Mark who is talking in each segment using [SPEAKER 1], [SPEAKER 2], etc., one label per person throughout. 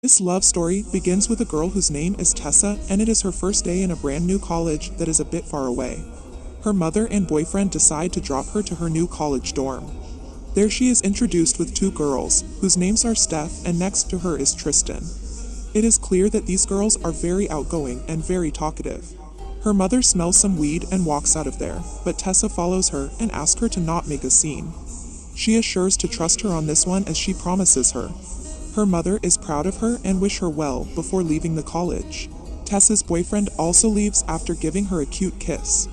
[SPEAKER 1] This love story begins with a girl whose name is Tessa, and it is her first day in a brand new college that is a bit far away. Her mother and boyfriend decide to drop her to her new college dorm. There she is introduced with two girls, whose names are Steph, and next to her is Tristan. It is clear that these girls are very outgoing and very talkative. Her mother smells some weed and walks out of there, but Tessa follows her and asks her to not make a scene. She assures to trust her on this one as she promises her. Her mother is proud of her and wish her well before leaving the college. Tessa's boyfriend also leaves after giving her a cute kiss.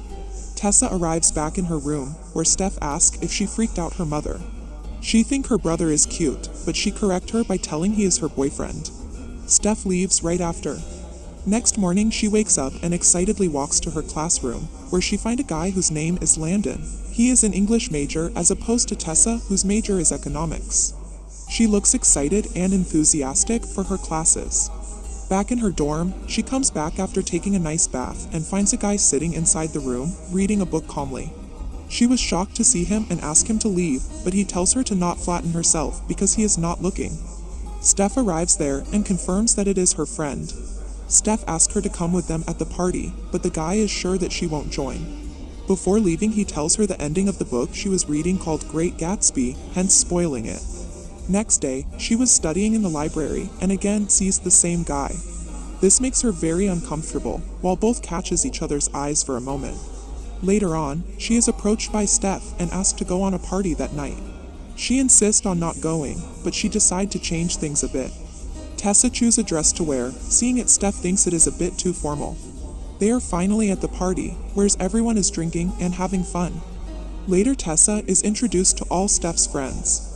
[SPEAKER 1] Tessa arrives back in her room, where Steph asks if she freaked out her mother. She thinks her brother is cute, but she corrects her by telling he is her boyfriend. Steph leaves right after. Next morning she wakes up and excitedly walks to her classroom, where she finds a guy whose name is Landon. He is an English major as opposed to Tessa, whose major is economics. She looks excited and enthusiastic for her classes. Back in her dorm, she comes back after taking a nice bath and finds a guy sitting inside the room, reading a book calmly. She was shocked to see him and asks him to leave, but he tells her to not flatten herself because he is not looking. Steph arrives there and confirms that it is her friend. Steph asks her to come with them at the party, but the guy is sure that she won't join. Before leaving, he tells her the ending of the book she was reading called Great Gatsby, hence spoiling it. Next day, she was studying in the library and again sees the same guy. This makes her very uncomfortable, while both catches each other's eyes for a moment. Later on, she is approached by Steph and asked to go on a party that night. She insists on not going, but she decides to change things a bit. Tessa chooses a dress to wear, seeing it Steph thinks it is a bit too formal. They are finally at the party, where everyone is drinking and having fun. Later Tessa is introduced to all Steph's friends.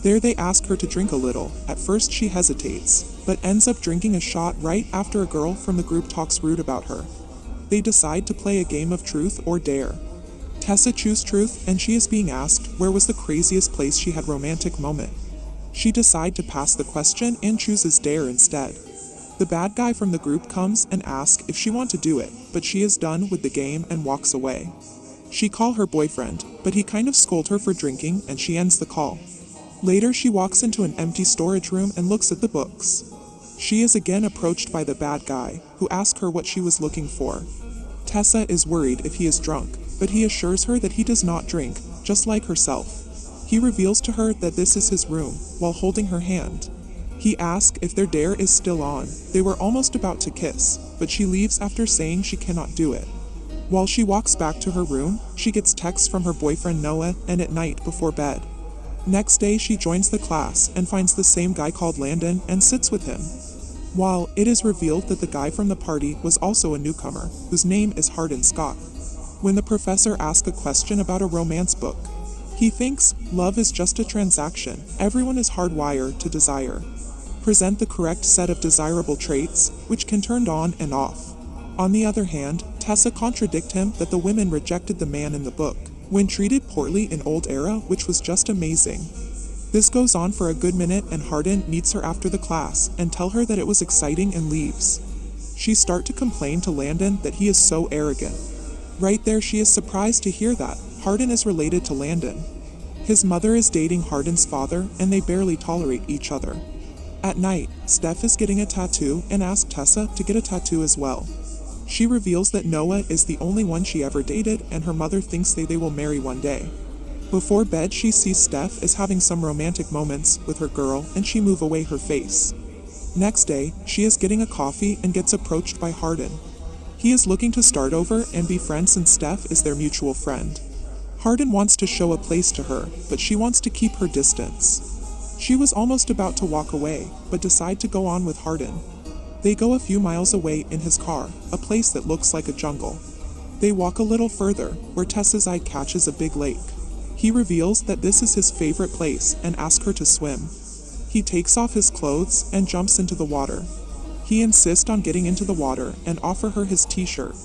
[SPEAKER 1] There they ask her to drink a little. At first she hesitates, but ends up drinking a shot right after a girl from the group talks rude about her. They decide to play a game of truth or dare. Tessa chooses truth and she is being asked where was the craziest place she had romantic moment. She decides to pass the question and chooses dare instead. The bad guy from the group comes and asks if she wants to do it, but she is done with the game and walks away. She calls her boyfriend, but he kind of scolds her for drinking and she ends the call. Later she walks into an empty storage room and looks at the books. She is again approached by the bad guy, who asks her what she was looking for. Tessa is worried if he is drunk, but he assures her that he does not drink, just like herself. He reveals to her that this is his room, while holding her hand. He asks if their dare is still on. They were almost about to kiss, but she leaves after saying she cannot do it. While she walks back to her room, she gets texts from her boyfriend Noah, and at night before bed. Next day she joins the class and finds the same guy called Landon and sits with him. While it is revealed that the guy from the party was also a newcomer, whose name is Hardin Scott. When the professor asks a question about a romance book, he thinks love is just a transaction. Everyone is hardwired to desire. Present the correct set of desirable traits, which can turn on and off. On the other hand, Tessa contradicts him that the women rejected the man in the book, when treated poorly in old era, which was just amazing. This goes on for a good minute and Hardin meets her after the class and tell her that it was exciting and leaves. She starts to complain to Landon that he is so arrogant. Right there she is surprised to hear that Hardin is related to Landon. His mother is dating Hardin's father and they barely tolerate each other. At night, Steph is getting a tattoo and asks Tessa to get a tattoo as well. She reveals that Noah is the only one she ever dated and her mother thinks they will marry one day. Before bed she sees Steph is having some romantic moments with her girl and she moves away her face. Next day, she is getting a coffee and gets approached by Hardin. He is looking to start over and be friends since Steph is their mutual friend. Hardin wants to show a place to her, but she wants to keep her distance. She was almost about to walk away, but decide to go on with Hardin. They go a few miles away in his car, a place that looks like a jungle. They walk a little further, where Tessa's eye catches a big lake. He reveals that this is his favorite place and asks her to swim. He takes off his clothes and jumps into the water. He insists on getting into the water and offers her his t-shirt.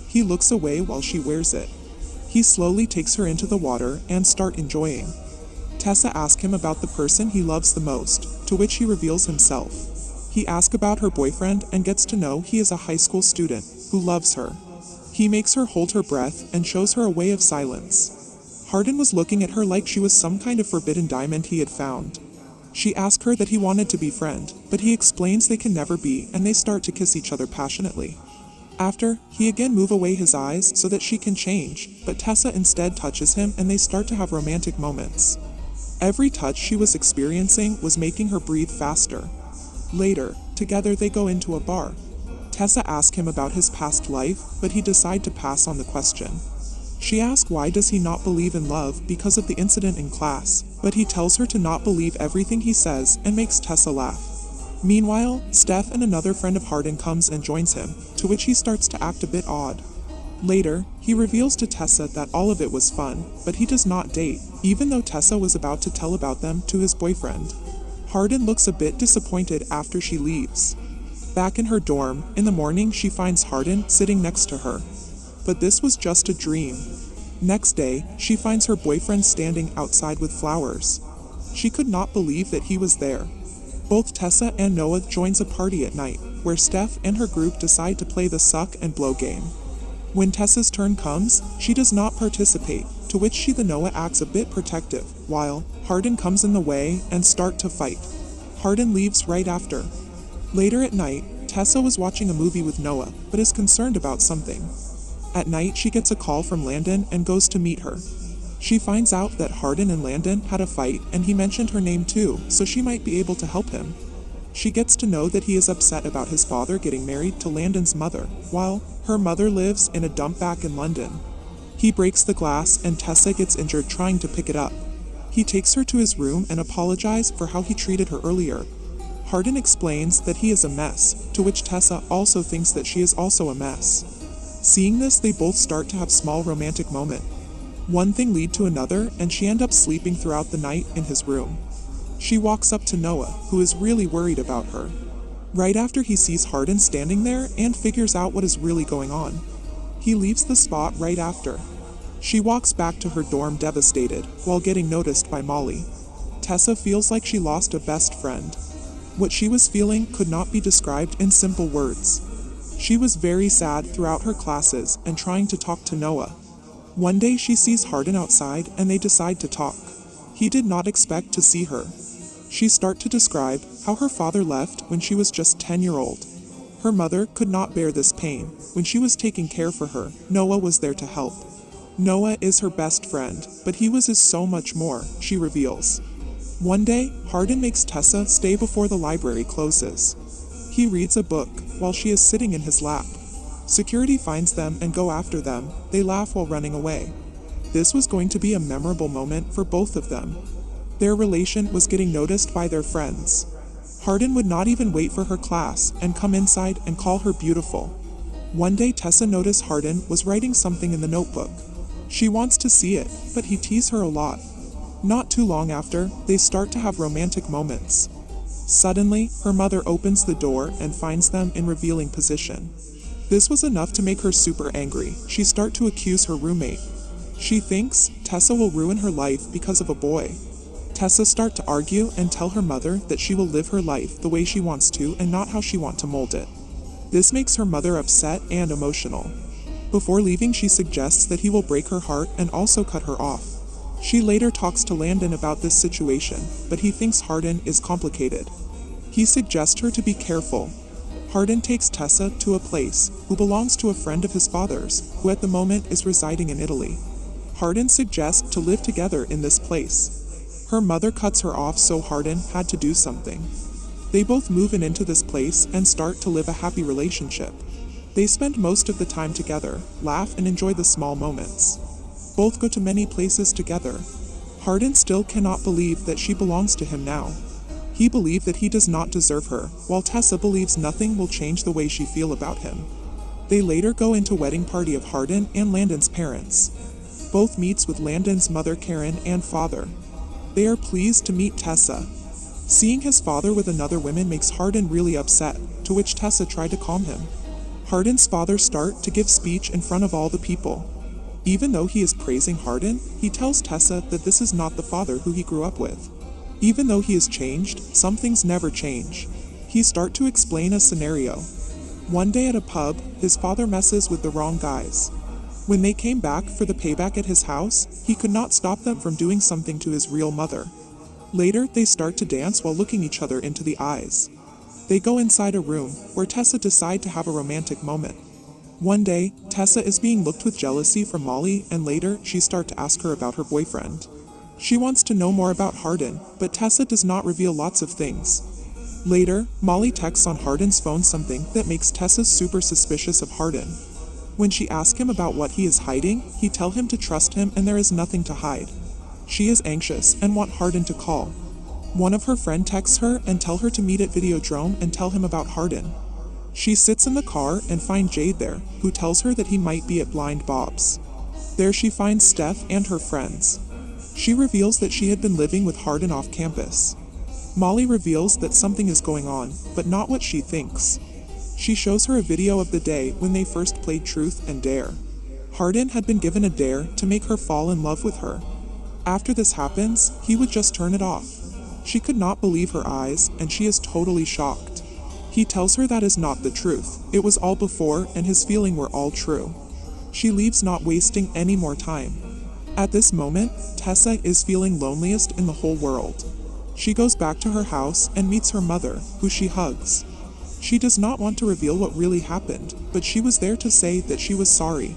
[SPEAKER 1] He looks away while she wears it. He slowly takes her into the water and start enjoying. Tessa asks him about the person he loves the most, to which he reveals himself. He asks about her boyfriend and gets to know he is a high school student who loves her. He makes her hold her breath and shows her a way of silence. Hardin was looking at her like she was some kind of forbidden diamond he had found. She asked her that he wanted to be friend, but he explains they can never be and they start to kiss each other passionately. After, he again move away his eyes so that she can change, but Tessa instead touches him and they start to have romantic moments. Every touch she was experiencing was making her breathe faster. Later, together they go into a bar. Tessa asks him about his past life, but he decides to pass on the question. She asks why does he not believe in love because of the incident in class, but he tells her to not believe everything he says and makes Tessa laugh. Meanwhile, Steph and another friend of Hardin comes and joins him, to which he starts to act a bit odd. Later, he reveals to Tessa that all of it was fun, but he does not date, even though Tessa was about to tell about them to his boyfriend. Hardin looks a bit disappointed after she leaves. Back in her dorm, in the morning she finds Hardin sitting next to her. But this was just a dream. Next day, she finds her boyfriend standing outside with flowers. She could not believe that he was there. Both Tessa and Noah joins a party at night, where Steph and her group decide to play the suck and blow game. When Tessa's turn comes, she does not participate, to which the Noah acts a bit protective, while Hardin comes in the way and start to fight. Hardin leaves right after. Later at night, Tessa was watching a movie with Noah, but is concerned about something. At night, she gets a call from Landon and goes to meet her. She finds out that Hardin and Landon had a fight and he mentioned her name too, so she might be able to help him. She gets to know that he is upset about his father getting married to Landon's mother, while her mother lives in a dump back in London. He breaks the glass and Tessa gets injured trying to pick it up. He takes her to his room and apologizes for how he treated her earlier. Hardin explains that he is a mess, to which Tessa also thinks that she is also a mess. Seeing this, they both start to have small romantic moment. One thing leads to another, and she ends up sleeping throughout the night in his room. She walks up to Noah, who is really worried about her. Right after he sees Hardin standing there and figures out what is really going on. He leaves the spot right after. She walks back to her dorm devastated, while getting noticed by Molly. Tessa feels like she lost a best friend. What she was feeling could not be described in simple words. She was very sad throughout her classes and trying to talk to Noah. One day she sees Hardin outside and they decide to talk. He did not expect to see her. She starts to describe how her father left when she was just 10-year-old. Her mother could not bear this pain. When she was taking care for her, Noah was there to help. Noah is her best friend, but he was so much more, she reveals. One day, Hardin makes Tessa stay before the library closes. He reads a book while she is sitting in his lap. Security finds them and go after them. They laugh while running away. This was going to be a memorable moment for both of them. Their relation was getting noticed by their friends. Hardin would not even wait for her class and come inside and call her beautiful. One day Tessa noticed Hardin was writing something in the notebook. She wants to see it, but he teases her a lot. Not too long after, they start to have romantic moments. Suddenly, her mother opens the door and finds them in revealing position. This was enough to make her super angry. She starts to accuse her roommate. She thinks Tessa will ruin her life because of a boy. Tessa starts to argue and tell her mother that she will live her life the way she wants to and not how she wants to mold it. This makes her mother upset and emotional. Before leaving, she suggests that he will break her heart and also cut her off. She later talks to Landon about this situation, but he thinks Hardin is complicated. He suggests her to be careful. Hardin takes Tessa to a place who belongs to a friend of his father's, who at the moment is residing in Italy. Hardin suggests to live together in this place. Her mother cuts her off, so Hardin had to do something. They both move into this place and start to live a happy relationship. They spend most of the time together, laugh and enjoy the small moments. Both go to many places together. Hardin still cannot believe that she belongs to him now. He believes that he does not deserve her, while Tessa believes nothing will change the way she feels about him. They later go into wedding party of Hardin and Landon's parents. Both meets with Landon's mother Karen and father. They are pleased to meet Tessa. Seeing his father with another woman makes Hardin really upset, to which Tessa tried to calm him. Hardin's father starts to give speech in front of all the people. Even though he is praising Hardin, he tells Tessa that this is not the father who he grew up with. Even though he has changed, some things never change. He starts to explain a scenario. One day at a pub, his father messes with the wrong guys. When they came back for the payback at his house, he could not stop them from doing something to his real mother. Later, they start to dance while looking each other into the eyes. They go inside a room, where Tessa decide to have a romantic moment. One day, Tessa is being looked with jealousy from Molly, and later, she starts to ask her about her boyfriend. She wants to know more about Hardin, but Tessa does not reveal lots of things. Later, Molly texts on Hardin's phone something that makes Tessa super suspicious of Hardin. When she asks him about what he is hiding, he tells him to trust him and there is nothing to hide. She is anxious and wants Hardin to call. One of her friends texts her and tells her to meet at Videodrome and tell him about Hardin. She sits in the car and finds Jade there, who tells her that he might be at Blind Bob's. There she finds Steph and her friends. She reveals that she had been living with Hardin off campus. Molly reveals that something is going on, but not what she thinks. She shows her a video of the day when they first played Truth and Dare. Hardin had been given a dare to make her fall in love with her. After this happens, he would just turn it off. She could not believe her eyes, and she is totally shocked. He tells her that is not the truth, it was all before and his feelings were all true. She leaves not wasting any more time. At this moment, Tessa is feeling loneliest in the whole world. She goes back to her house and meets her mother, who she hugs. She does not want to reveal what really happened, but she was there to say that she was sorry.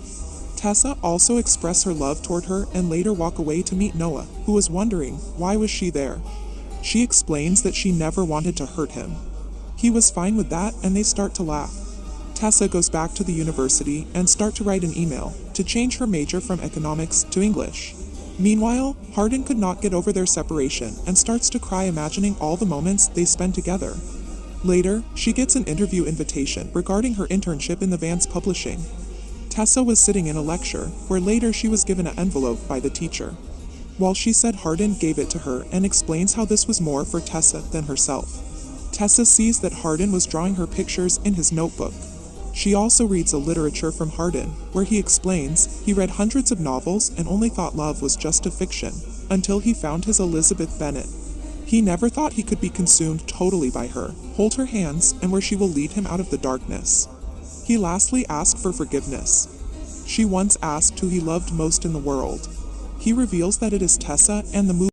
[SPEAKER 1] Tessa also expressed her love toward her and later walk away to meet Noah, who was wondering, why was she there? She explains that she never wanted to hurt him. He was fine with that and they start to laugh. Tessa goes back to the university and start to write an email to change her major from economics to English. Meanwhile, Hardin could not get over their separation and starts to cry imagining all the moments they spend together. Later, she gets an interview invitation regarding her internship in the Vance Publishing. Tessa was sitting in a lecture, where later she was given an envelope by the teacher. While she said Hardin gave it to her and explains how this was more for Tessa than herself. Tessa sees that Hardin was drawing her pictures in his notebook. She also reads a literature from Hardin, where he explains he read hundreds of novels and only thought love was just a fiction, until he found his Elizabeth Bennet. He never thought he could be consumed totally by her, hold her hands, and where she will lead him out of the darkness. He lastly asked for forgiveness. She once asked who he loved most in the world. He reveals that it is Tessa and the movie.